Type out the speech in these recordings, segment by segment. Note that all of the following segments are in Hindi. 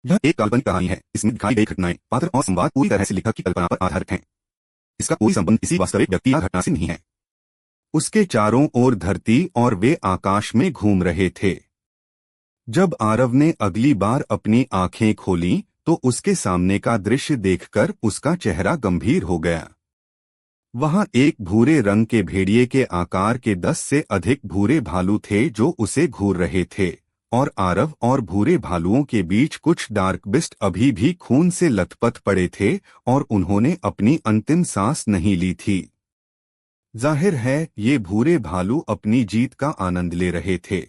यह एक काल्पनिक कहानी है। इसमें दिखाई गई घटनाएं, पात्र और संवाद पूरी तरह से लेखक की कल्पना पर आधारित हैं। इसका कोई संबंध किसी वास्तविक व्यक्ति या घटना से नहीं है। उसके चारों ओर धरती और वे आकाश में घूम रहे थे। जब आरव ने अगली बार अपनी आंखें खोलीं, तो उसके सामने का दृश्य देखकर उसका चेहरा गंभीर हो गया। वहां एक भूरे रंग के भेड़िए के आकार के 10 से अधिक भूरे भालू थे जो उसे घूर रहे थे, और आरव और भूरे भालुओं के बीच कुछ डार्क बिस्ट अभी भी खून से लथपथ पड़े थे और उन्होंने अपनी अंतिम सांस नहीं ली थी। जाहिर है ये भूरे भालू अपनी जीत का आनंद ले रहे थे।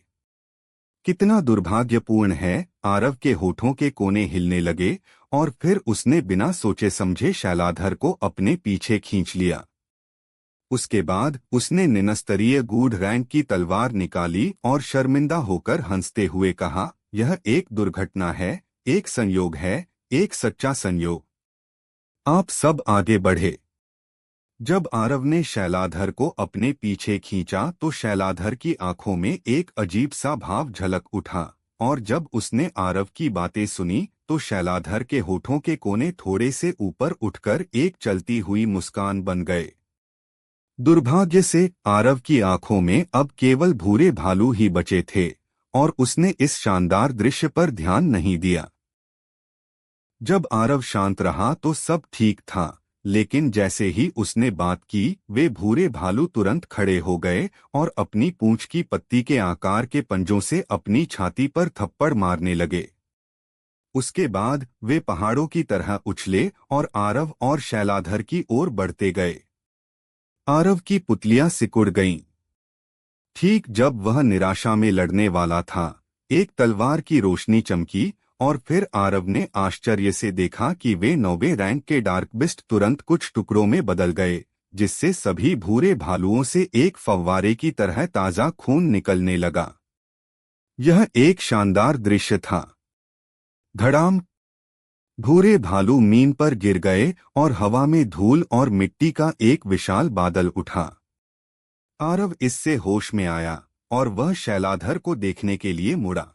कितना दुर्भाग्यपूर्ण है, आरव के होठों के कोने हिलने लगे और फिर उसने बिना सोचे समझे शैलाधर को अपने पीछे खींच लिया। उसके बाद उसने निनस्तरीय गूढ़ रैंक की तलवार निकाली और शर्मिंदा होकर हंसते हुए कहा, यह एक दुर्घटना है, एक संयोग है, एक सच्चा संयोग। आप सब आगे बढ़े। जब आरव ने शैलाधर को अपने पीछे खींचा तो शैलाधर की आंखों में एक अजीब सा भाव झलक उठा, और जब उसने आरव की बातें सुनी तो शैलाधर के होठों के कोने थोड़े से ऊपर उठकर एक चलती हुई मुस्कान बन गए। दुर्भाग्य से आरव की आंखों में अब केवल भूरे भालू ही बचे थे, और उसने इस शानदार दृश्य पर ध्यान नहीं दिया। जब आरव शांत रहा तो सब ठीक था, लेकिन जैसे ही उसने बात की, वे भूरे भालू तुरंत खड़े हो गए और अपनी पूंछ की पत्ती के आकार के पंजों से अपनी छाती पर थप्पड़ मारने लगे। उसके बाद वे पहाड़ों की तरह उछले और आरव और शैलाधर की ओर बढ़ते गए। आरव की पुतलियां सिकुड़ गईं। ठीक जब वह निराशा में लड़ने वाला था, एक तलवार की रोशनी चमकी और फिर आरव ने आश्चर्य से देखा कि वे 9वें रैंक के डार्कबिस्ट तुरंत कुछ टुकड़ों में बदल गए, जिससे सभी भूरे भालुओं से एक फव्वारे की तरह ताजा खून निकलने लगा। यह एक शानदार दृश्य था। धड़ाम! भूरे भालू मीन पर गिर गए और हवा में धूल और मिट्टी का एक विशाल बादल उठा। आरव इससे होश में आया और वह शैलाधर को देखने के लिए मुड़ा।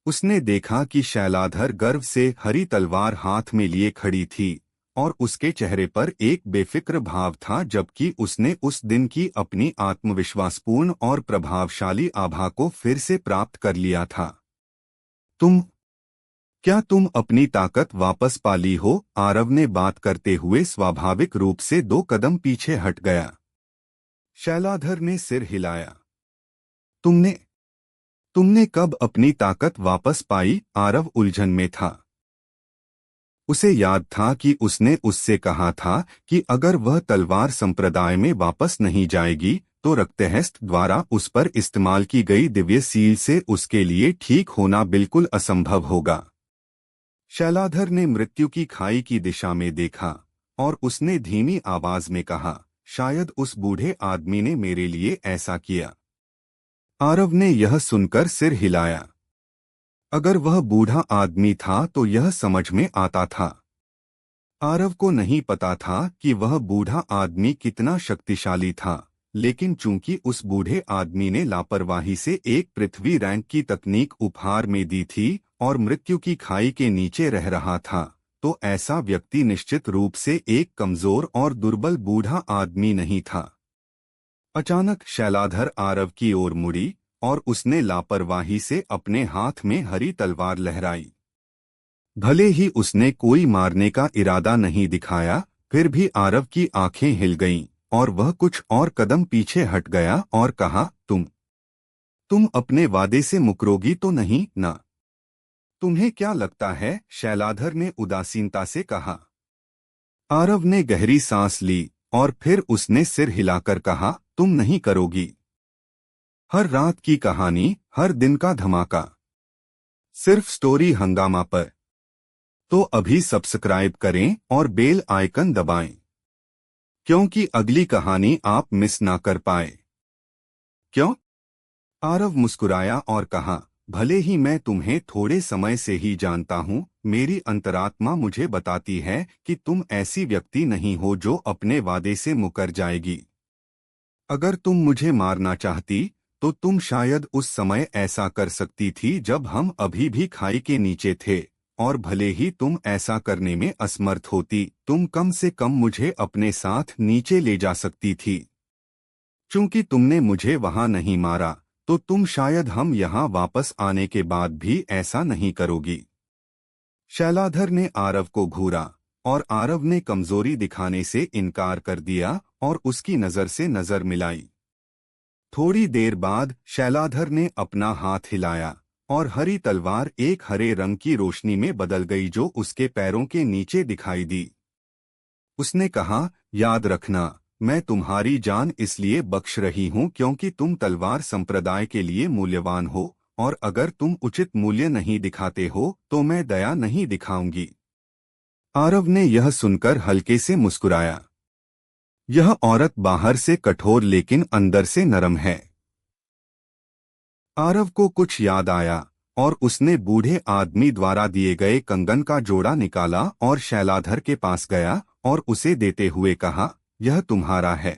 उसने देखा कि शैलाधर गर्व से हरी तलवार हाथ में लिए खड़ी थी, और उसके चेहरे पर एक बेफिक्र भाव था, जबकि उसने उस दिन की अपनी आत्मविश्वासपूर्ण और प्रभावशाली आभा को फिर से प्राप्त कर लिया था। क्या तुम अपनी ताकत वापस पा ली हो? आरव ने बात करते हुए स्वाभाविक रूप से 2 कदम पीछे हट गया। शैलाधर ने सिर हिलाया। तुमने तुमने कब अपनी ताकत वापस पाई? आरव उलझन में था। उसे याद था कि उसने उससे कहा था कि अगर वह तलवार संप्रदाय में वापस नहीं जाएगी तो रक्तहस्त द्वारा उस पर इस्तेमाल की गई दिव्य सील से उसके लिए ठीक होना बिल्कुल असंभव होगा। शैलाधर ने मृत्यु की खाई की दिशा में देखा और उसने धीमी आवाज में कहा, शायद उस बूढ़े आदमी ने मेरे लिए ऐसा किया। आरव ने यह सुनकर सिर हिलाया। अगर वह बूढ़ा आदमी था तो यह समझ में आता था। आरव को नहीं पता था कि वह बूढ़ा आदमी कितना शक्तिशाली था, लेकिन चूंकि उस बूढ़े आदमी ने लापरवाही से एक पृथ्वी रैंक की तकनीक उपहार में दी थी और मृत्यु की खाई के नीचे रह रहा था, तो ऐसा व्यक्ति निश्चित रूप से एक कमजोर और दुर्बल बूढ़ा आदमी नहीं था। अचानक शैलाधर आरव की ओर मुड़ी और उसने लापरवाही से अपने हाथ में हरी तलवार लहराई। भले ही उसने कोई मारने का इरादा नहीं दिखाया, फिर भी आरव की आंखें हिल गईं और वह कुछ और कदम पीछे हट गया और कहा, तुम अपने वादे से मुकरोगी तो नहीं ना? तुम्हें क्या लगता है? शैलाधर ने उदासीनता से कहा। आरव ने गहरी सांस ली और फिर उसने सिर हिलाकर कहा, तुम नहीं करोगी। हर रात की कहानी, हर दिन का धमाका, सिर्फ स्टोरी हंगामा पर। तो अभी सब्सक्राइब करें और बेल आइकन दबाएं, क्योंकि अगली कहानी आप मिस ना कर पाए। क्यों? आरव मुस्कुराया और कहा, भले ही मैं तुम्हें थोड़े समय से ही जानता हूँ, मेरी अंतरात्मा मुझे बताती है कि तुम ऐसी व्यक्ति नहीं हो जो अपने वादे से मुकर जाएगी। अगर तुम मुझे मारना चाहती तो तुम शायद उस समय ऐसा कर सकती थी जब हम अभी भी खाई के नीचे थे, और भले ही तुम ऐसा करने में असमर्थ होती, तुम कम से कम मुझे अपने साथ नीचे ले जा सकती थी। चूंकि तुमने मुझे वहां नहीं मारा, तो तुम शायद हम यहाँ वापस आने के बाद भी ऐसा नहीं करोगी। शैलाधर ने आरव को घूरा और आरव ने कमजोरी दिखाने से इनकार कर दिया और उसकी नजर से नजर मिलाई। थोड़ी देर बाद शैलाधर ने अपना हाथ हिलाया और हरी तलवार एक हरे रंग की रोशनी में बदल गई जो उसके पैरों के नीचे दिखाई दी। उसने कहा, याद रखना, मैं तुम्हारी जान इसलिए बख्श रही हूं क्योंकि तुम तलवार संप्रदाय के लिए मूल्यवान हो, और अगर तुम उचित मूल्य नहीं दिखाते हो तो मैं दया नहीं दिखाऊंगी। आरव ने यह सुनकर हल्के से मुस्कुराया। यह औरत बाहर से कठोर लेकिन अंदर से नरम है। आरव को कुछ याद आया और उसने बूढ़े आदमी द्वारा दिए गए कंगन का जोड़ा निकाला और शैलाधर के पास गया और उसे देते हुए कहा, यह तुम्हारा है।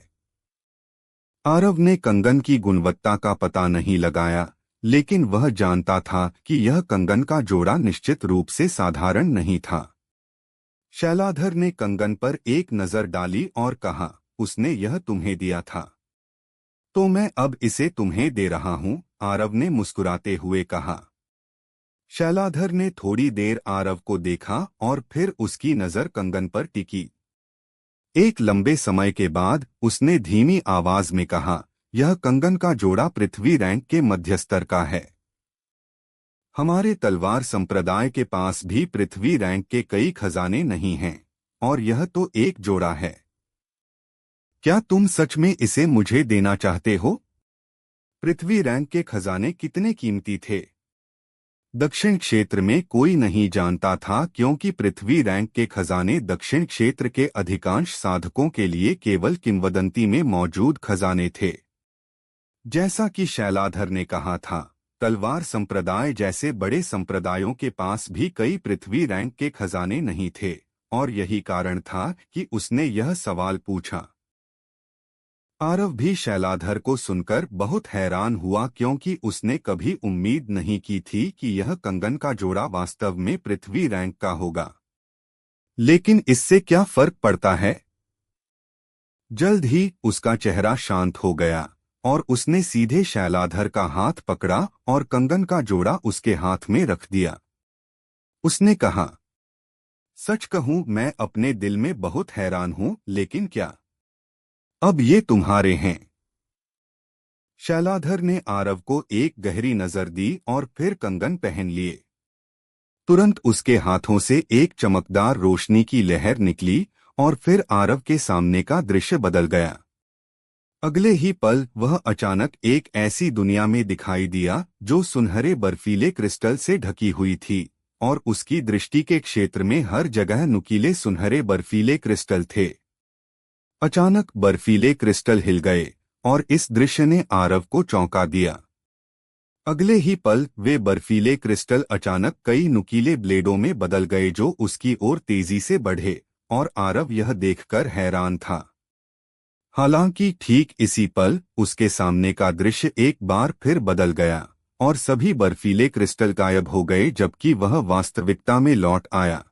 आरव ने कंगन की गुणवत्ता का पता नहीं लगाया, लेकिन वह जानता था कि यह कंगन का जोड़ा निश्चित रूप से साधारण नहीं था। शैलाधर ने कंगन पर एक नजर डाली और कहा, उसने यह तुम्हें दिया था, तो मैं अब इसे तुम्हें दे रहा हूं, आरव ने मुस्कुराते हुए कहा। शैलाधर ने थोड़ी देर आरव को देखा और फिर उसकी नजर कंगन पर टिकी। एक लंबे समय के बाद उसने धीमी आवाज में कहा, यह कंगन का जोड़ा पृथ्वी रैंक के मध्य स्तर का है। हमारे तलवार संप्रदाय के पास भी पृथ्वी रैंक के कई खजाने नहीं हैं, और यह तो एक जोड़ा है। क्या तुम सच में इसे मुझे देना चाहते हो? पृथ्वी रैंक के खजाने कितने कीमती थे? दक्षिण क्षेत्र में कोई नहीं जानता था क्योंकि पृथ्वी रैंक के खजाने दक्षिण क्षेत्र के अधिकांश साधकों के लिए केवल किंवदंती में मौजूद खजाने थे। जैसा कि शैलाधर ने कहा था, तलवार संप्रदाय जैसे बड़े संप्रदायों के पास भी कई पृथ्वी रैंक के खजाने नहीं थे, और यही कारण था कि उसने यह सवाल पूछा। आरव भी शैलाधर को सुनकर बहुत हैरान हुआ क्योंकि उसने कभी उम्मीद नहीं की थी कि यह कंगन का जोड़ा वास्तव में पृथ्वी रैंक का होगा। लेकिन इससे क्या फर्क पड़ता है? जल्द ही उसका चेहरा शांत हो गया और उसने सीधे शैलाधर का हाथ पकड़ा और कंगन का जोड़ा उसके हाथ में रख दिया। उसने कहा, सच कहूं मैं अपने दिल में बहुत हैरान हूं, लेकिन क्या अब ये तुम्हारे हैं? शैलाधर ने आरव को एक गहरी नजर दी और फिर कंगन पहन लिए। तुरंत उसके हाथों से एक चमकदार रोशनी की लहर निकली और फिर आरव के सामने का दृश्य बदल गया। अगले ही पल वह अचानक एक ऐसी दुनिया में दिखाई दिया जो सुनहरे बर्फीले क्रिस्टल से ढकी हुई थी, और उसकी दृष्टि के क्षेत्र में हर जगह नुकीले सुनहरे बर्फीले क्रिस्टल थे। अचानक बर्फीले क्रिस्टल हिल गए और इस दृश्य ने आरव को चौंका दिया। अगले ही पल वे बर्फीले क्रिस्टल अचानक कई नुकीले ब्लेडों में बदल गए जो उसकी ओर तेजी से बढ़े, और आरव यह देखकर हैरान था। हालांकि ठीक इसी पल उसके सामने का दृश्य एक बार फिर बदल गया और सभी बर्फीले क्रिस्टल गायब हो गए जबकि वह वास्तविकता में लौट आया।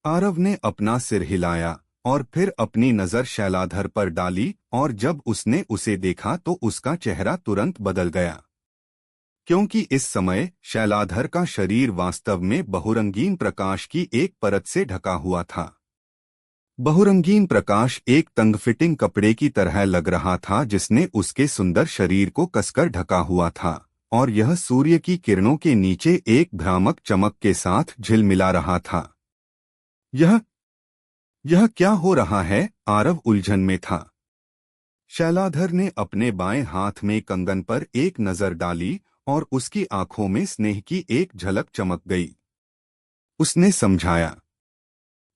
आरव ने अपना सिर हिलाया और फिर अपनी नजर शैलाधर पर डाली, और जब उसने उसे देखा तो उसका चेहरा तुरंत बदल गया, क्योंकि इस समय शैलाधर का शरीर वास्तव में बहुरंगीन प्रकाश की एक परत से ढका हुआ था। बहुरंगीन प्रकाश एक तंग फिटिंग कपड़े की तरह लग रहा था जिसने उसके सुंदर शरीर को कसकर ढका हुआ था, और यह सूर्य की किरणों के नीचे एक भ्रामक चमक के साथ झिलमिला रहा था। यह क्या हो रहा है? आरव उलझन में था। शैलाधर ने अपने बाएं हाथ में कंगन पर एक नजर डाली और उसकी आंखों में स्नेह की एक झलक चमक गई। उसने समझाया,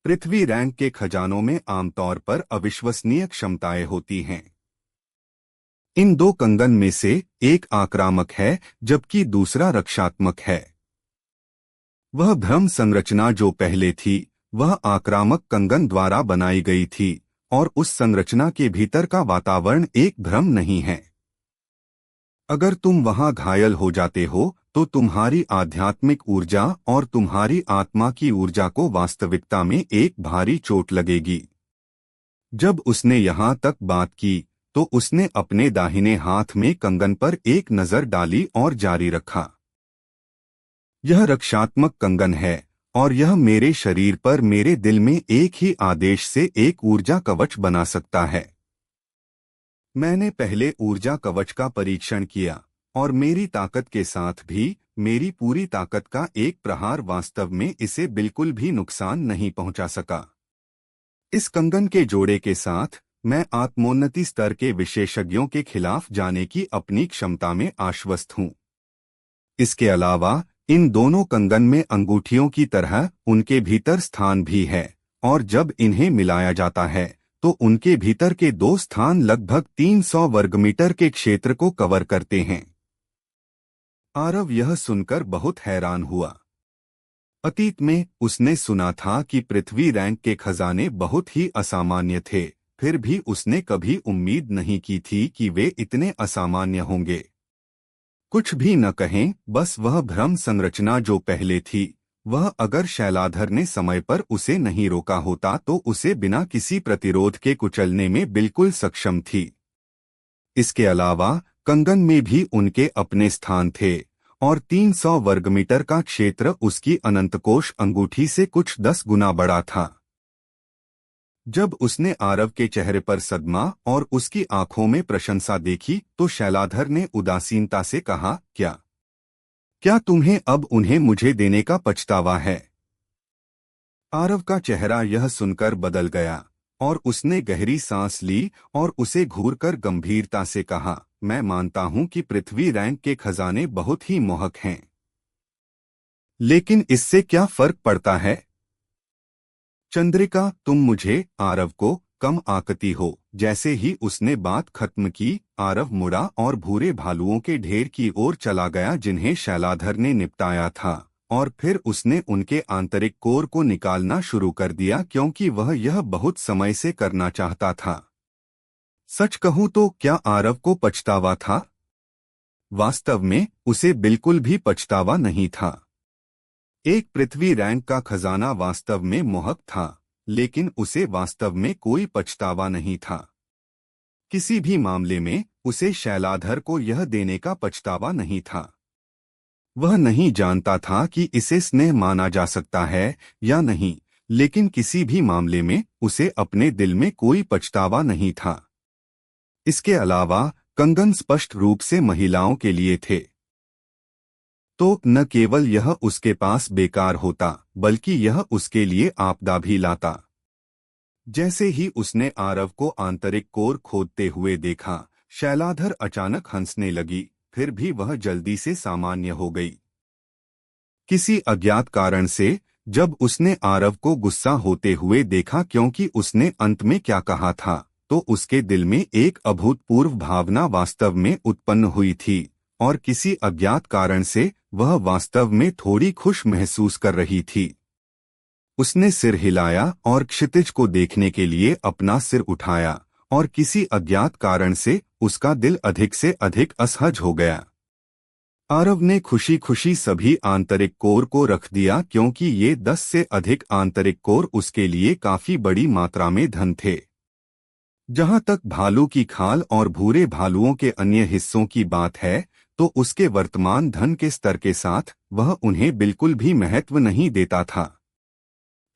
पृथ्वी रैंक के खजानों में आमतौर पर अविश्वसनीय क्षमताएं होती हैं। इन दो कंगन में से एक आक्रामक है जबकि दूसरा रक्षात्मक है। वह भ्रम संरचना जो पहले थी वह आक्रामक कंगन द्वारा बनाई गई थी, और उस संरचना के भीतर का वातावरण एक भ्रम नहीं है। अगर तुम वहां घायल हो जाते हो तो तुम्हारी आध्यात्मिक ऊर्जा और तुम्हारी आत्मा की ऊर्जा को वास्तविकता में एक भारी चोट लगेगी। जब उसने यहां तक बात की तो उसने अपने दाहिने हाथ में कंगन पर एक नजर डाली और जारी रखा। यह रक्षात्मक कंगन है और यह मेरे शरीर पर मेरे दिल में एक ही आदेश से एक ऊर्जा कवच बना सकता है। मैंने पहले ऊर्जा कवच का परीक्षण किया और मेरी ताकत के साथ भी मेरी पूरी ताकत का एक प्रहार वास्तव में इसे बिल्कुल भी नुकसान नहीं पहुंचा सका। इस कंगन के जोड़े के साथ मैं आत्मोन्नति स्तर के विशेषज्ञों के खिलाफ जाने की अपनी क्षमता में आश्वस्त हूं। इसके अलावा इन दोनों कंगन में अंगूठियों की तरह उनके भीतर स्थान भी है और जब इन्हें मिलाया जाता है तो उनके भीतर के दो स्थान लगभग 300 वर्गमीटर के क्षेत्र को कवर करते हैं। आरव यह सुनकर बहुत हैरान हुआ। अतीत में उसने सुना था कि पृथ्वी रैंक के खजाने बहुत ही असामान्य थे, फिर भी उसने कभी उम्मीद नहीं की थी कि वे इतने असामान्य होंगे। कुछ भी न कहें, बस वह भ्रम संरचना जो पहले थी, वह अगर शैलाधर ने समय पर उसे नहीं रोका होता तो उसे बिना किसी प्रतिरोध के कुचलने में बिल्कुल सक्षम थी। इसके अलावा कंगन में भी उनके अपने स्थान थे और 300 वर्गमीटर का क्षेत्र उसकी अनंतकोश अंगूठी से कुछ 10 गुना बड़ा था। जब उसने आरव के चेहरे पर सदमा और उसकी आंखों में प्रशंसा देखी तो शैलाधर ने उदासीनता से कहा, क्या तुम्हें अब उन्हें मुझे देने का पछतावा है? आरव का चेहरा यह सुनकर बदल गया और उसने गहरी सांस ली और उसे घूरकर गंभीरता से कहा, मैं मानता हूं कि पृथ्वी रैंक के खजाने बहुत ही मोहक हैं, लेकिन इससे क्या फर्क पड़ता है? चंद्रिका, तुम मुझे, आरव को, कम आंकती हो। जैसे ही उसने बात खत्म की, आरव मुड़ा और भूरे भालुओं के ढेर की ओर चला गया जिन्हें शैलाधर ने निपटाया था, और फिर उसने उनके आंतरिक कोर को निकालना शुरू कर दिया क्योंकि वह यह बहुत समय से करना चाहता था। सच कहूं तो क्या आरव को पछतावा था? वास्तव में उसे बिल्कुल भी पछतावा नहीं था। एक पृथ्वी रैंक का खजाना वास्तव में मोहक था, लेकिन उसे वास्तव में कोई पछतावा नहीं था। किसी भी मामले में उसे शैलाधर को यह देने का पछतावा नहीं था। वह नहीं जानता था कि इसे स्नेह माना जा सकता है या नहीं, लेकिन किसी भी मामले में उसे अपने दिल में कोई पछतावा नहीं था। इसके अलावा कंगन स्पष्ट रूप से महिलाओं के लिए थे। तो न केवल यह उसके पास बेकार होता, बल्कि यह उसके लिए आपदा भी लाता। जैसे ही उसने आरव को आंतरिक कोर खोदते हुए देखा, शैलाधर अचानक हंसने लगी, फिर भी वह जल्दी से सामान्य हो गई। किसी अज्ञात कारण से जब उसने आरव को गुस्सा होते हुए देखा क्योंकि उसने अंत में क्या कहा था, तो उसके दिल में एक अभूतपूर्व भावना वास्तव में उत्पन्न हुई थी और किसी अज्ञात कारण से वह वास्तव में थोड़ी खुश महसूस कर रही थी। उसने सिर हिलाया और क्षितिज को देखने के लिए अपना सिर उठाया और किसी अज्ञात कारण से उसका दिल अधिक से अधिक असहज हो गया। आरव ने खुशी खुशी सभी आंतरिक कोर को रख दिया क्योंकि ये 10 से अधिक आंतरिक कोर उसके लिए काफी बड़ी मात्रा में धन थे। जहां तक भालू की खाल और भूरे भालुओं के अन्य हिस्सों की बात है, तो उसके वर्तमान धन के स्तर के साथ वह उन्हें बिल्कुल भी महत्व नहीं देता था।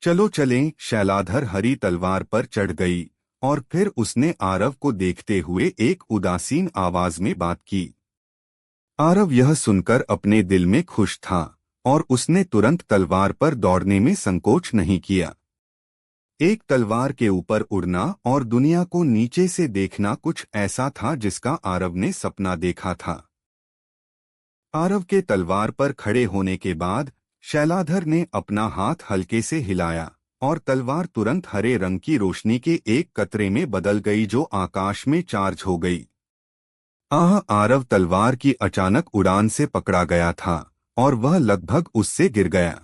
चलो चलें, शैलाधर हरी तलवार पर चढ़ गई और फिर उसने आरव को देखते हुए एक उदासीन आवाज में बात की। आरव यह सुनकर अपने दिल में खुश था और उसने तुरंत तलवार पर दौड़ने में संकोच नहीं किया। एक तलवार के ऊपर उड़ना और दुनिया को नीचे से देखना कुछ ऐसा था जिसका आरव ने सपना देखा था। आरव के तलवार पर खड़े होने के बाद शैलाधर ने अपना हाथ हल्के से हिलाया और तलवार तुरंत हरे रंग की रोशनी के एक कतरे में बदल गई जो आकाश में चार्ज हो गई। आरव तलवार की अचानक उड़ान से पकड़ा गया था और वह लगभग उससे गिर गया।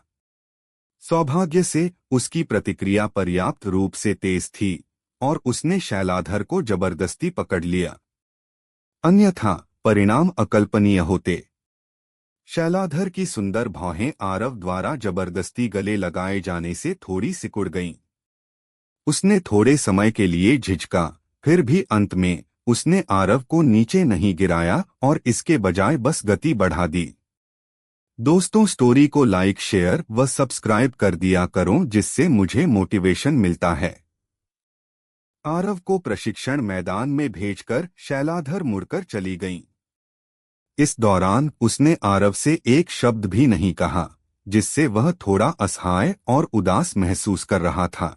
सौभाग्य से उसकी प्रतिक्रिया पर्याप्त रूप से तेज थी और उसने शैलाधर को जबरदस्ती पकड़ लिया। अन्यथा परिणाम अकल्पनीय होते। शैलाधर की सुंदर भौहें आरव द्वारा जबरदस्ती गले लगाए जाने से थोड़ी सिकुड़ गईं। उसने थोड़े समय के लिए झिझका, फिर भी अंत में उसने आरव को नीचे नहीं गिराया और इसके बजाय बस गति बढ़ा दी। दोस्तों, स्टोरी को लाइक, शेयर व सब्सक्राइब कर दिया करो जिससे मुझे मोटिवेशन मिलता है। आरव को प्रशिक्षण मैदान में भेजकर शैलाधर मुड़कर चली गईं। इस दौरान उसने आरव से एक शब्द भी नहीं कहा, जिससे वह थोड़ा असहाय और उदास महसूस कर रहा था।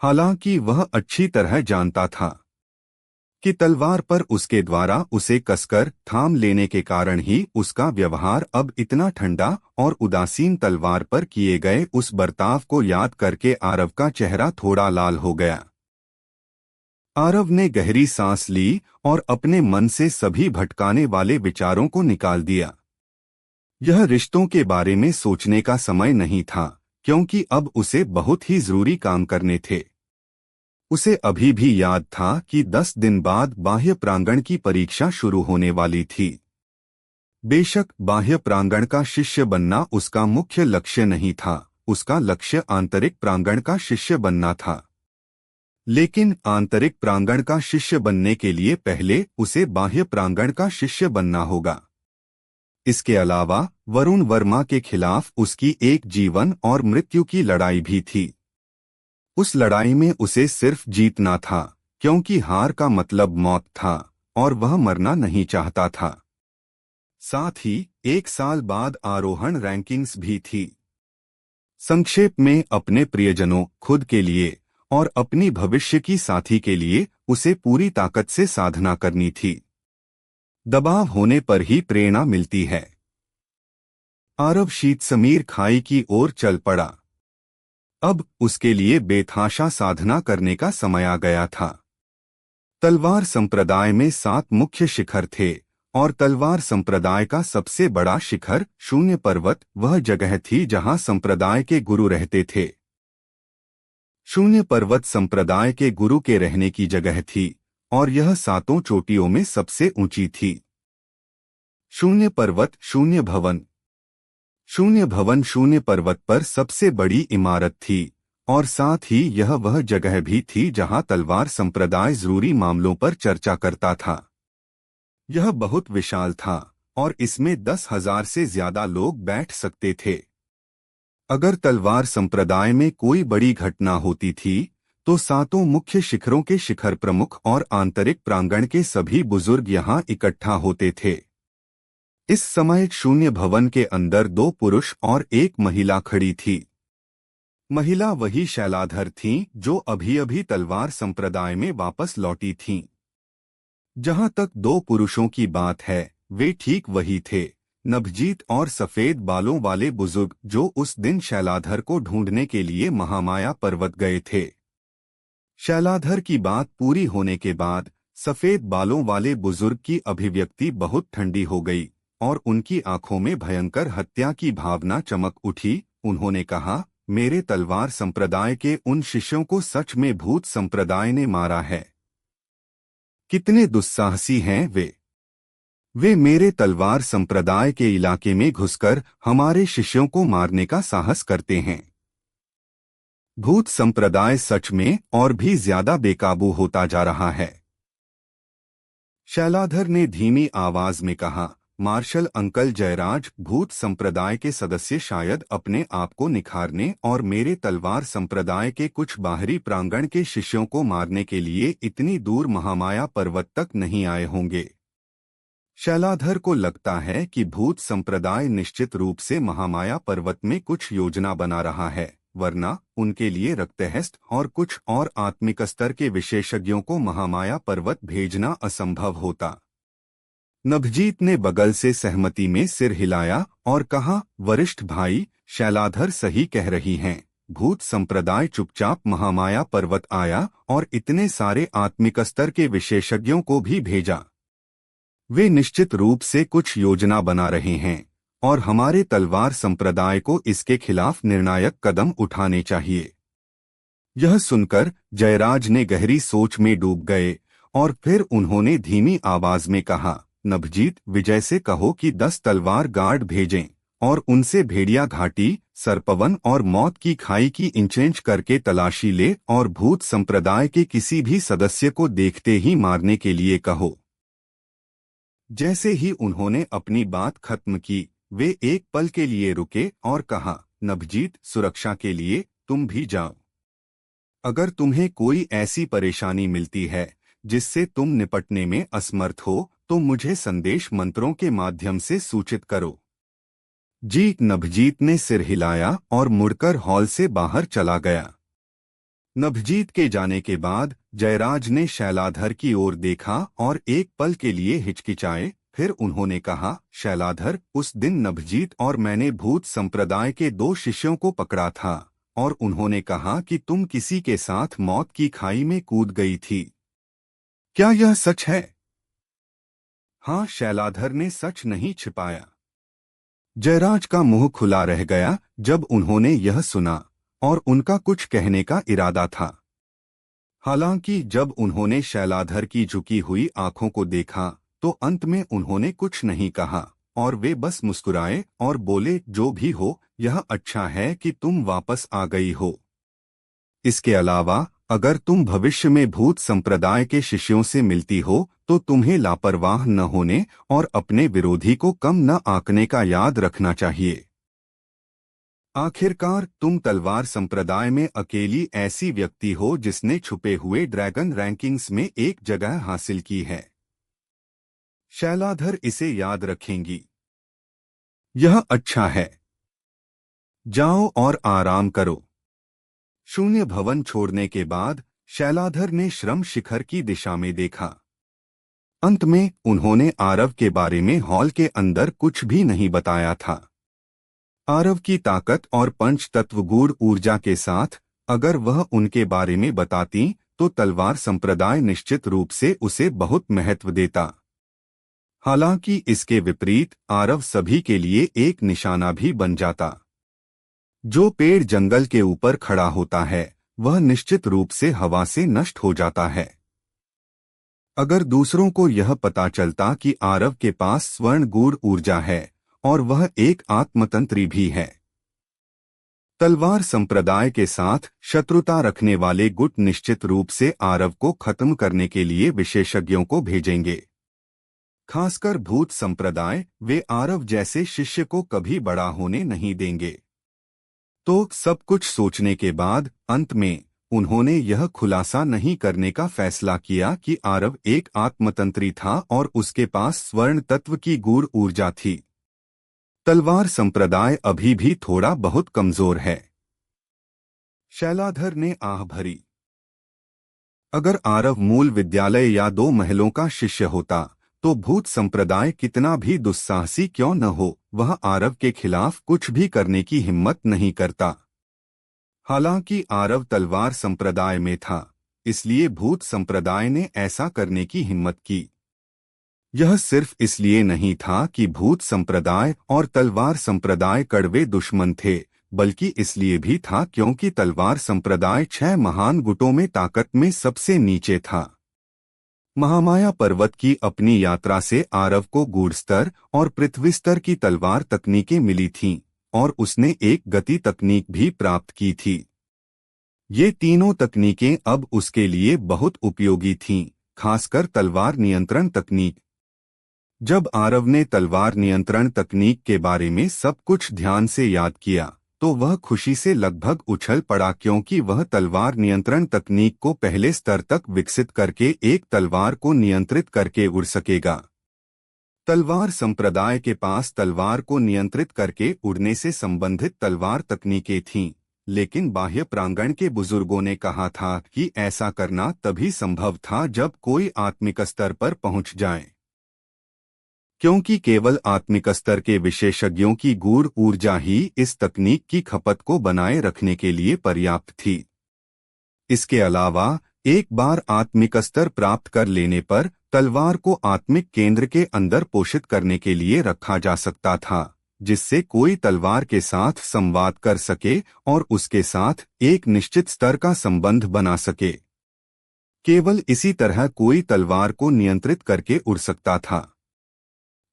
हालांकि वह अच्छी तरह जानता था कि तलवार पर उसके द्वारा उसे कसकर थाम लेने के कारण ही उसका व्यवहार अब इतना ठंडा और उदासीन। तलवार पर किए गए उस बर्ताव को याद करके आरव का चेहरा थोड़ा लाल हो गया। आरव ने गहरी सांस ली और अपने मन से सभी भटकाने वाले विचारों को निकाल दिया। यह रिश्तों के बारे में सोचने का समय नहीं था, क्योंकि अब उसे बहुत ही जरूरी काम करने थे। उसे अभी भी याद था कि 10 दिन बाद बाह्य प्रांगण की परीक्षा शुरू होने वाली थी। बेशक बाह्य प्रांगण का शिष्य बनना उसका मुख्य लक्ष्य नहीं था, उसका लक्ष्य आंतरिक प्रांगण का शिष्य बनना था। लेकिन आंतरिक प्रांगण का शिष्य बनने के लिए पहले उसे बाह्य प्रांगण का शिष्य बनना होगा। इसके अलावा वरुण वर्मा के खिलाफ उसकी एक जीवन और मृत्यु की लड़ाई भी थी। उस लड़ाई में उसे सिर्फ जीतना था, क्योंकि हार का मतलब मौत था और वह मरना नहीं चाहता था। साथ ही 1 साल बाद आरोहण रैंकिंग्स भी थी। संक्षेप में, अपने प्रियजनों, खुद के लिए और अपनी भविष्य की साथी के लिए उसे पूरी ताकत से साधना करनी थी। दबाव होने पर ही प्रेरणा मिलती है। आरव शीतसमीर खाई की ओर चल पड़ा। अब उसके लिए बेतहाशा साधना करने का समय आ गया था। तलवार संप्रदाय में 7 मुख्य शिखर थे और तलवार संप्रदाय का सबसे बड़ा शिखर शून्य पर्वत वह जगह थी जहां संप्रदाय के गुरु रहते थे। शून्य पर्वत संप्रदाय के गुरु के रहने की जगह थी और यह 7 चोटियों में सबसे ऊंची थी। शून्य पर्वत, शून्य भवन। शून्य भवन शून्य पर्वत पर सबसे बड़ी इमारत थी और साथ ही यह वह जगह भी थी जहां तलवार संप्रदाय जरूरी मामलों पर चर्चा करता था। यह बहुत विशाल था और इसमें 10,000 से ज्यादा लोग बैठ सकते थे। अगर तलवार संप्रदाय में कोई बड़ी घटना होती थी तो 7 मुख्य शिखरों के शिखर प्रमुख और आंतरिक प्रांगण के सभी बुजुर्ग यहां इकट्ठा होते थे। इस समय शून्य भवन के अंदर 2 पुरुष और 1 महिला खड़ी थी। महिला वही शैलाधर थीं जो अभी-अभी तलवार संप्रदाय में वापस लौटी थीं। जहां तक 2 पुरुषों की बात है, वे ठीक वही थे, नभजीत और सफेद बालों वाले बुजुर्ग जो उस दिन शैलाधर को ढूंढने के लिए महामाया पर्वत गए थे। शैलाधर की बात पूरी होने के बाद सफेद बालों वाले बुजुर्ग की अभिव्यक्ति बहुत ठंडी हो गई और उनकी आंखों में भयंकर हत्या की भावना चमक उठी। उन्होंने कहा, मेरे तलवार संप्रदाय के उन शिष्यों को सच में भूत संप्रदाय ने मारा है। कितने दुस्साहसी हैं वे मेरे तलवार संप्रदाय के इलाके में घुसकर हमारे शिष्यों को मारने का साहस करते हैं। भूत संप्रदाय सच में और भी ज्यादा बेकाबू होता जा रहा है। शैलाधर ने धीमी आवाज में कहा, मार्शल अंकल जयराज, भूत संप्रदाय के सदस्य शायद अपने आप को निखारने और मेरे तलवार संप्रदाय के कुछ बाहरी प्रांगण के शिष्यों को मारने के लिए इतनी दूर महामाया पर्वत तक नहीं आए होंगे। शैलाधर को लगता है कि भूत संप्रदाय निश्चित रूप से महामाया पर्वत में कुछ योजना बना रहा है, वरना उनके लिए रक्तहस्त और कुछ और आत्मिक स्तर के विशेषज्ञों को महामाया पर्वत भेजना असंभव होता। नभजीत ने बगल से सहमति में सिर हिलाया और कहा, वरिष्ठ भाई, शैलाधर सही कह रही हैं। भूत संप्रदाय चुपचाप महामाया पर्वत आया और इतने सारे आत्मिक स्तर के विशेषज्ञों को भी भेजा। वे निश्चित रूप से कुछ योजना बना रहे हैं और हमारे तलवार संप्रदाय को इसके खिलाफ निर्णायक कदम उठाने चाहिए। यह सुनकर जयराज ने गहरी सोच में डूब गए और फिर उन्होंने धीमी आवाज में कहा, नभजीत विजय से कहो कि 10 तलवार गार्ड भेजें और उनसे भेड़िया घाटी, सरपवन और मौत की खाई की इंचेंज करके तलाशी ले और भूत संप्रदाय के किसी भी सदस्य को देखते ही मारने के लिए कहो। जैसे ही उन्होंने अपनी बात खत्म की, वे एक पल के लिए रुके और कहा, नभजीत, सुरक्षा के लिए तुम भी जाओ। अगर तुम्हें कोई ऐसी परेशानी मिलती है जिससे तुम निपटने में असमर्थ हो, तो मुझे संदेश मंत्रों के माध्यम से सूचित करो। जी। नभजीत ने सिर हिलाया और मुड़कर हॉल से बाहर चला गया। नभजीत के जाने के बाद जयराज ने शैलाधर की ओर देखा और एक पल के लिए हिचकिचाए। फिर उन्होंने कहा, शैलाधर, उस दिन नभजीत और मैंने भूत संप्रदाय के 2 शिष्यों को पकड़ा था और उन्होंने कहा कि तुम किसी के साथ मौत की खाई में कूद गई थी। क्या यह सच है? हाँ, शैलाधर ने सच नहीं छिपाया। जयराज का मुंह खुला रह गया जब उन्होंने यह सुना और उनका कुछ कहने का इरादा था। हालांकि जब उन्होंने शैलाधर की झुकी हुई आंखों को देखा तो अंत में उन्होंने कुछ नहीं कहा और वे बस मुस्कुराए और बोले, जो भी हो, यह अच्छा है कि तुम वापस आ गई हो। इसके अलावा अगर तुम भविष्य में भूत संप्रदाय के शिष्यों से मिलती हो तो तुम्हें लापरवाह न होने और अपने विरोधी को कम न आंकने का याद रखना चाहिए। आखिरकार तुम तलवार संप्रदाय में अकेली ऐसी व्यक्ति हो जिसने छुपे हुए ड्रैगन रैंकिंग्स में एक जगह हासिल की है। शैलाधर इसे याद रखेंगी। यह अच्छा है। जाओ और आराम करो। शून्य भवन छोड़ने के बाद शैलाधर ने श्रम शिखर की दिशा में देखा। अंत में उन्होंने आरव के बारे में हॉल के अंदर कुछ भी नहीं बताया था। आरव की ताकत और पंच तत्व गूढ़ ऊर्जा के साथ अगर वह उनके बारे में बताती तो तलवार संप्रदाय निश्चित रूप से उसे बहुत महत्व देता। हालांकि इसके विपरीत आरव सभी के लिए एक निशाना भी बन जाता। जो पेड़ जंगल के ऊपर खड़ा होता है वह निश्चित रूप से हवा से नष्ट हो जाता है। अगर दूसरों को यह पता चलता कि आरव के पास स्वर्ण गूढ़ ऊर्जा है और वह एक आत्मतंत्री भी है। तलवार संप्रदाय के साथ शत्रुता रखने वाले गुट निश्चित रूप से आरव को खत्म करने के लिए विशेषज्ञों को भेजेंगे। खासकर भूत संप्रदाय, वे आरव जैसे शिष्य को कभी बड़ा होने नहीं देंगे। तो सब कुछ सोचने के बाद अंत में उन्होंने यह खुलासा नहीं करने का फैसला किया कि आरव एक आत्मतंत्री था और उसके पास स्वर्ण तत्व की गूढ़ ऊर्जा थी। तलवार संप्रदाय अभी भी थोड़ा बहुत कमजोर है। शैलाधर ने आह भरी। अगर आरव मूल विद्यालय या 2 महलों का शिष्य होता तो भूत संप्रदाय कितना भी दुस्साहसी क्यों न हो, वह आरव के खिलाफ कुछ भी करने की हिम्मत नहीं करता। हालांकि आरव तलवार संप्रदाय में था, इसलिए भूत संप्रदाय ने ऐसा करने की हिम्मत की। यह सिर्फ इसलिए नहीं था कि भूत संप्रदाय और तलवार संप्रदाय कड़वे दुश्मन थे, बल्कि इसलिए भी था क्योंकि तलवार संप्रदाय 6 महान गुटों में ताकत में सबसे नीचे था। महामाया पर्वत की अपनी यात्रा से आरव को गूढ़ स्तर और पृथ्वी स्तर की तलवार तकनीकें मिली थीं और उसने एक गति तकनीक भी प्राप्त की थी। ये तीनों तकनीकें अब उसके लिए बहुत उपयोगी थीं, खासकर तलवार नियंत्रण तकनीक। जब आरव ने तलवार नियंत्रण तकनीक के बारे में सब कुछ ध्यान से याद किया तो वह खुशी से लगभग उछल पड़ा, क्योंकि वह तलवार नियंत्रण तकनीक को पहले स्तर तक विकसित करके एक तलवार को नियंत्रित करके उड़ सकेगा। तलवार संप्रदाय के पास तलवार को नियंत्रित करके उड़ने से संबंधित तलवार तकनीकें थीं, लेकिन बाह्य प्रांगण के बुजुर्गों ने कहा था कि ऐसा करना तभी संभव था जब कोई आत्मिक स्तर पर पहुंच जाए, क्योंकि केवल आत्मिक स्तर के विशेषज्ञों की गूढ़ ऊर्जा ही इस तकनीक की खपत को बनाए रखने के लिए पर्याप्त थी। इसके अलावा एक बार आत्मिक स्तर प्राप्त कर लेने पर तलवार को आत्मिक केंद्र के अंदर पोषित करने के लिए रखा जा सकता था, जिससे कोई तलवार के साथ संवाद कर सके और उसके साथ एक निश्चित स्तर का संबंध बना सके। केवल इसी तरह कोई तलवार को नियंत्रित करके उड़ सकता था।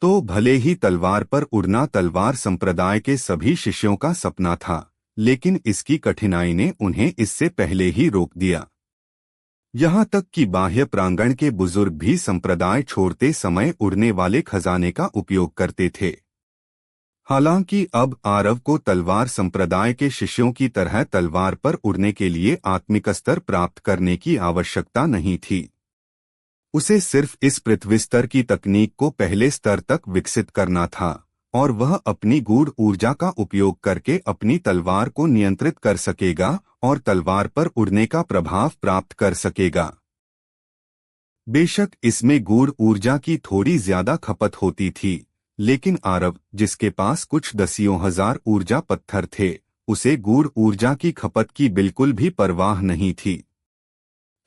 तो भले ही तलवार पर उड़ना तलवार संप्रदाय के सभी शिष्यों का सपना था, लेकिन इसकी कठिनाई ने उन्हें इससे पहले ही रोक दिया। यहाँ तक कि बाह्य प्रांगण के बुजुर्ग भी संप्रदाय छोड़ते समय उड़ने वाले खजाने का उपयोग करते थे। हालांकि अब आरव को तलवार संप्रदाय के शिष्यों की तरह तलवार पर उड़ने के लिए आत्मिक स्तर प्राप्त करने की आवश्यकता नहीं थी। उसे सिर्फ इस पृथ्वी स्तर की तकनीक को पहले स्तर तक विकसित करना था, और वह अपनी गूढ़ ऊर्जा का उपयोग करके अपनी तलवार को नियंत्रित कर सकेगा और तलवार पर उड़ने का प्रभाव प्राप्त कर सकेगा। बेशक इसमें गूढ़ ऊर्जा की थोड़ी ज्यादा खपत होती थी, लेकिन आरव, जिसके पास कुछ दसियों हजार ऊर्जा पत्थर थे, उसे गूढ़ ऊर्जा की खपत की बिल्कुल भी परवाह नहीं थी।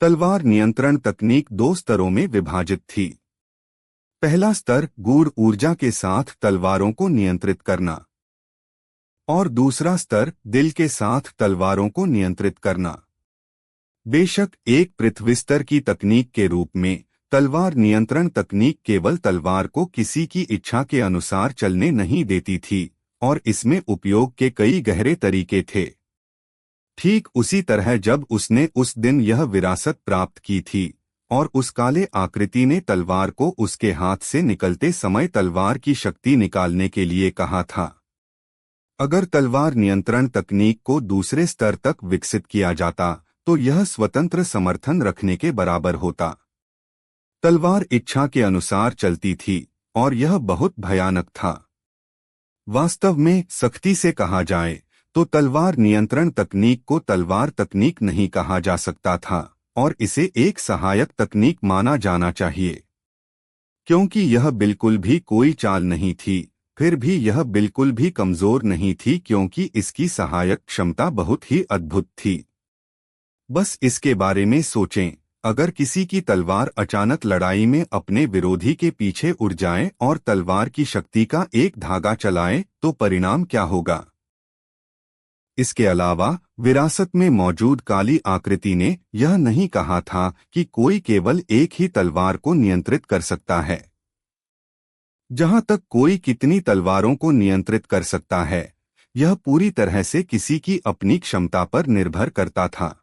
तलवार नियंत्रण तकनीक 2 स्तरों में विभाजित थी। पहला स्तर गूढ़ ऊर्जा के साथ तलवारों को नियंत्रित करना, और दूसरा स्तर दिल के साथ तलवारों को नियंत्रित करना। बेशक एक पृथ्वी स्तर की तकनीक के रूप में तलवार नियंत्रण तकनीक केवल तलवार को किसी की इच्छा के अनुसार चलने नहीं देती थी, और इसमें उपयोग के कई गहरे तरीके थे। ठीक उसी तरह जब उसने उस दिन यह विरासत प्राप्त की थी, और उस काले आकृति ने तलवार को उसके हाथ से निकलते समय तलवार की शक्ति निकालने के लिए कहा था। अगर तलवार नियंत्रण तकनीक को दूसरे स्तर तक विकसित किया जाता तो यह स्वतंत्र समर्थन रखने के बराबर होता। तलवार इच्छा के अनुसार चलती थी, और यह बहुत भयानक था। वास्तव में सख्ती से कहा जाए तो तलवार नियंत्रण तकनीक को तलवार तकनीक नहीं कहा जा सकता था, और इसे एक सहायक तकनीक माना जाना चाहिए। क्योंकि यह बिल्कुल भी कोई चाल नहीं थी, फिर भी यह बिल्कुल भी कमजोर नहीं थी, क्योंकि इसकी सहायक क्षमता बहुत ही अद्भुत थी। बस इसके बारे में सोचें, अगर किसी की तलवार अचानक लड़ाई में अपने विरोधी के पीछे उड़ जाए और तलवार की शक्ति का एक धागा चलाए तो परिणाम क्या होगा। इसके अलावा विरासत में मौजूद काली आकृति ने यह नहीं कहा था कि कोई केवल एक ही तलवार को नियंत्रित कर सकता है। जहां तक कोई कितनी तलवारों को नियंत्रित कर सकता है, यह पूरी तरह से किसी की अपनी क्षमता पर निर्भर करता था।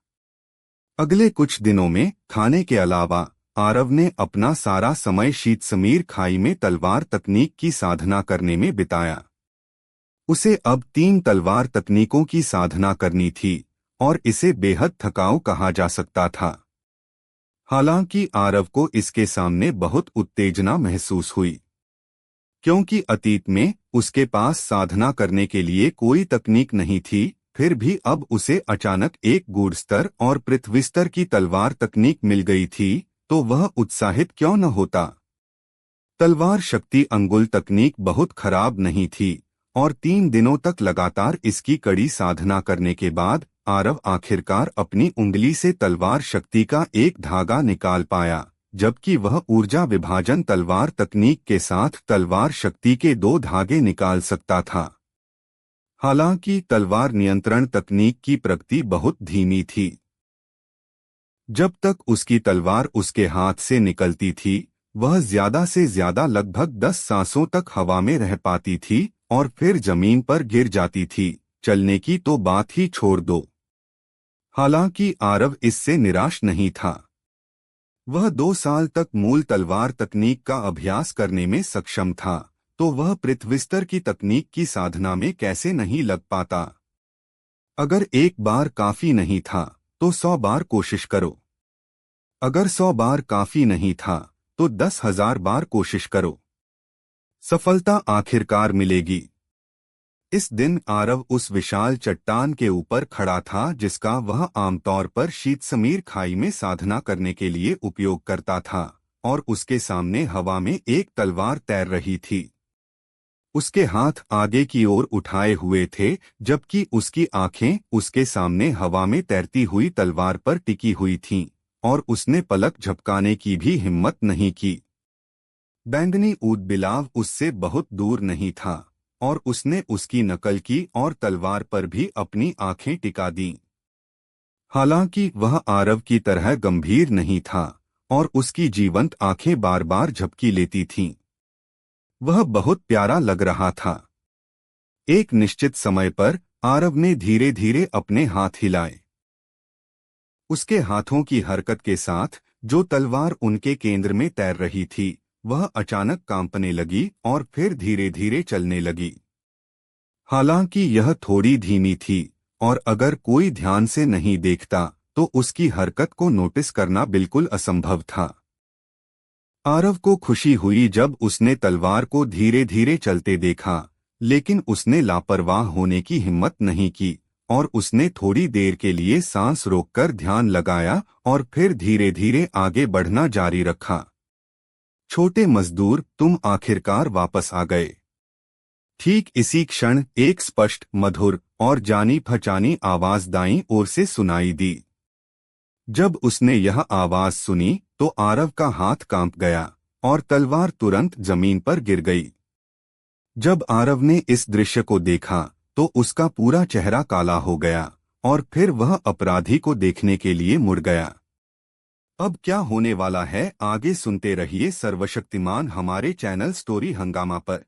अगले कुछ दिनों में खाने के अलावा आरव ने अपना सारा समय शीतसमीर खाई में तलवार तकनीक की साधना करने में बिताया। उसे अब 3 तलवार तकनीकों की साधना करनी थी, और इसे बेहद थकाऊ कहा जा सकता था। हालांकि आरव को इसके सामने बहुत उत्तेजना महसूस हुई, क्योंकि अतीत में उसके पास साधना करने के लिए कोई तकनीक नहीं थी। फिर भी अब उसे अचानक एक गूढ़ स्तर और पृथ्वी स्तर की तलवार तकनीक मिल गई थी, तो वह उत्साहित क्यों न होता। तलवार शक्ति अंगुल तकनीक बहुत खराब नहीं थी, और 3 दिनों तक लगातार इसकी कड़ी साधना करने के बाद आरव आखिरकार अपनी उंगली से तलवार शक्ति का एक धागा निकाल पाया, जबकि वह ऊर्जा विभाजन तलवार तकनीक के साथ तलवार शक्ति के 2 धागे निकाल सकता था। हालांकि तलवार नियंत्रण तकनीक की प्रगति बहुत धीमी थी। जब तक उसकी तलवार उसके हाथ से निकलती थी, वह ज्यादा से ज्यादा लगभग 10 सांसों तक हवा में रह पाती थी और फिर जमीन पर गिर जाती थी। चलने की तो बात ही छोड़ दो। हालांकि आरव इससे निराश नहीं था। वह 2 साल तक मूल तलवार तकनीक का अभ्यास करने में सक्षम था, तो वह पृथ्वी स्तर की तकनीक की साधना में कैसे नहीं लग पाता। अगर एक बार काफी नहीं था तो 100 बार कोशिश करो। अगर 100 बार काफी नहीं था तो 10,000 बार कोशिश करो। सफलता आखिरकार मिलेगी। इस दिन आरव उस विशाल चट्टान के ऊपर खड़ा था जिसका वह आमतौर पर शीतसमीर खाई में साधना करने के लिए उपयोग करता था, और उसके सामने हवा में एक तलवार तैर रही थी। उसके हाथ आगे की ओर उठाए हुए थे, जबकि उसकी आंखें उसके सामने हवा में तैरती हुई तलवार पर टिकी हुई थीं, और उसने पलक झपकाने की भी हिम्मत नहीं की। बैंगनी ऊदबिलाव उससे बहुत दूर नहीं था, और उसने उसकी नकल की और तलवार पर भी अपनी आंखें टिका दीं। हालांकि वह आरव की तरह गंभीर नहीं था, और उसकी जीवंत आंखें बार बार झपकी लेती थीं। वह बहुत प्यारा लग रहा था। एक निश्चित समय पर आरव ने धीरे धीरे अपने हाथ हिलाए। उसके हाथों की हरकत के साथ जो तलवार उनके केंद्र में तैर रही थी वह अचानक कांपने लगी और फिर धीरे धीरे चलने लगी। हालांकि यह थोड़ी धीमी थी और अगर कोई ध्यान से नहीं देखता तो उसकी हरकत को नोटिस करना बिल्कुल असंभव था। आरव को खुशी हुई जब उसने तलवार को धीरे धीरे चलते देखा, लेकिन उसने लापरवाह होने की हिम्मत नहीं की और उसने थोड़ी देर के लिए सांस रोककर ध्यान लगाया और फिर धीरे धीरे आगे बढ़ना जारी रखा। छोटे मजदूर, तुम आखिरकार वापस आ गए। ठीक इसी क्षण एक स्पष्ट, मधुर और जानी पहचानी आवाज दाईं ओर से सुनाई दी। जब उसने यह आवाज सुनी तो आरव का हाथ कांप गया और तलवार तुरंत जमीन पर गिर गई। जब आरव ने इस दृश्य को देखा तो उसका पूरा चेहरा काला हो गया और फिर वह अपराधी को देखने के लिए मुड़ गया। अब क्या होने वाला है आगे सुनते रहिए सर्वशक्तिमान हमारे चैनल स्टोरी हंगामा पर।